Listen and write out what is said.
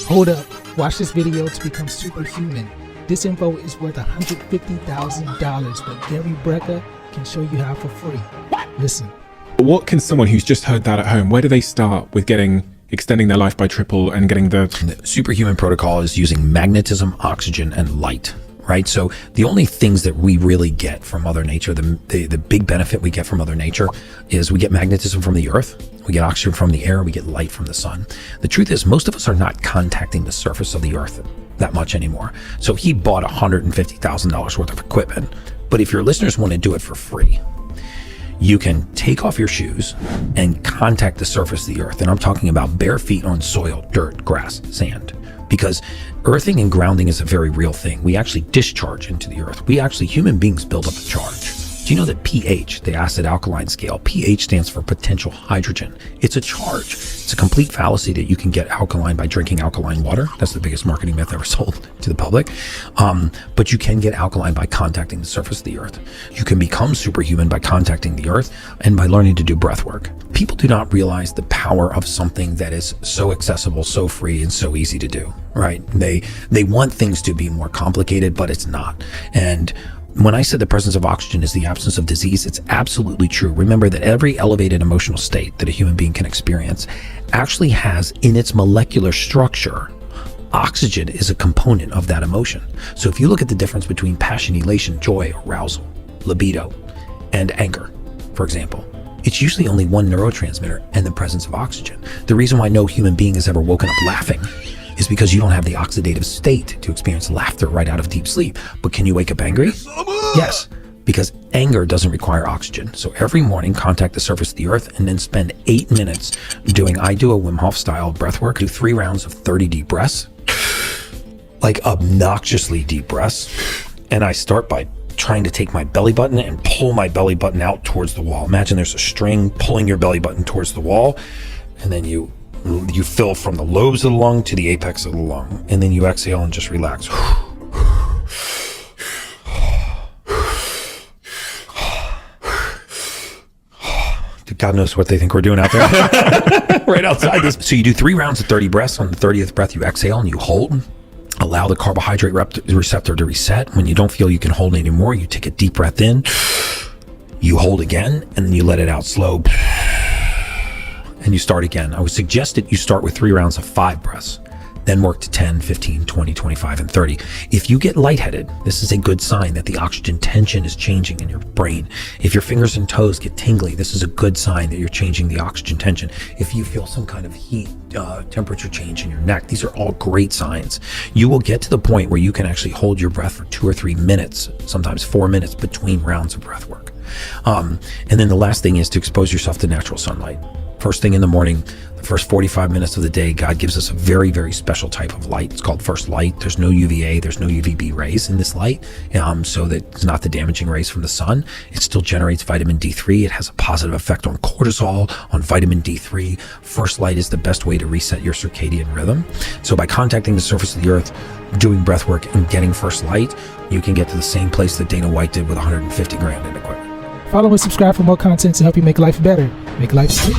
Hold up, watch this video to become superhuman. This info is worth $150,000, but Gary Brecka can show you how for free. Listen. What can someone who's just heard that at home, where do they start with extending their life by triple and getting the Superhuman protocol is using magnetism, oxygen, and light, right? So the only things that we really get from Mother Nature, the big benefit we get from Mother Nature is we get magnetism from the earth, we get oxygen from the air, we get light from the sun. The truth is most of us are not contacting the surface of the earth that much anymore. So he bought $150,000 worth of equipment, but if your listeners want to do it for free, you can take off your shoes and contact the surface of the earth. And I'm talking about bare feet on soil, dirt, grass, sand, because earthing and grounding is a very real thing. We actually discharge into the earth. Human beings build up a charge. Do you know that pH, the acid alkaline scale, pH stands for potential hydrogen. It's a charge. It's a complete fallacy that you can get alkaline by drinking alkaline water. That's the biggest marketing myth ever sold to the public. But you can get alkaline by contacting the surface of the earth. You can become superhuman by contacting the earth and by learning to do breath work. People do not realize the power of something that is so accessible, so free, and so easy to do, right? They want things to be more complicated, but it's not. And when I said the presence of oxygen is the absence of disease, it's absolutely true. Remember that every elevated emotional state that a human being can experience actually has in its molecular structure, oxygen is a component of that emotion. So if you look at the difference between passion, elation, joy, arousal, libido, and anger, for example, it's usually only one neurotransmitter and the presence of oxygen. The reason why no human being has ever woken up laughing is because you don't have the oxidative state to experience laughter right out of deep sleep. But can you wake up angry? Yes, because anger doesn't require oxygen. So every morning, contact the surface of the earth and then spend 8 minutes I do a Wim Hof style breath work, do 3 rounds of 30 deep breaths, like obnoxiously deep breaths. And I start by trying to take my belly button and pull my belly button out towards the wall. Imagine there's a string pulling your belly button towards the wall, and then you fill from the lobes of the lung to the apex of the lung, and then you exhale and just relax. God knows what they think we're doing out there. Right outside this. So you do 3 rounds of 30 breaths. On the 30th breath, you exhale and you hold. Allow the carbohydrate receptor to reset. When you don't feel you can hold anymore, you take a deep breath in, you hold again, and then you let it out slow. And you start again. I would suggest that you start with 3 rounds of 5 breaths, then work to 10, 15, 20, 25, and 30. If you get lightheaded, this is a good sign that the oxygen tension is changing in your brain. If your fingers and toes get tingly, this is a good sign that you're changing the oxygen tension. If you feel some kind of heat, temperature change in your neck, these are all great signs. You will get to the point where you can actually hold your breath for 2 or 3 minutes, sometimes 4 minutes between rounds of breath work. And then the last thing is to expose yourself to natural sunlight. First thing in the morning, the first 45 minutes of the day, God gives us a very, very special type of light. It's called first light. There's no UVA, there's no UVB rays in this light, so that it's not the damaging rays from the sun. It still generates vitamin D3. It has a positive effect on cortisol, on vitamin D3. First light is the best way to reset your circadian rhythm. So by contacting the surface of the earth, doing breath work, and getting first light, you can get to the same place that Dana White did with 150 grand in equipment. Follow and subscribe for more content to help you make life better. Make life sweet.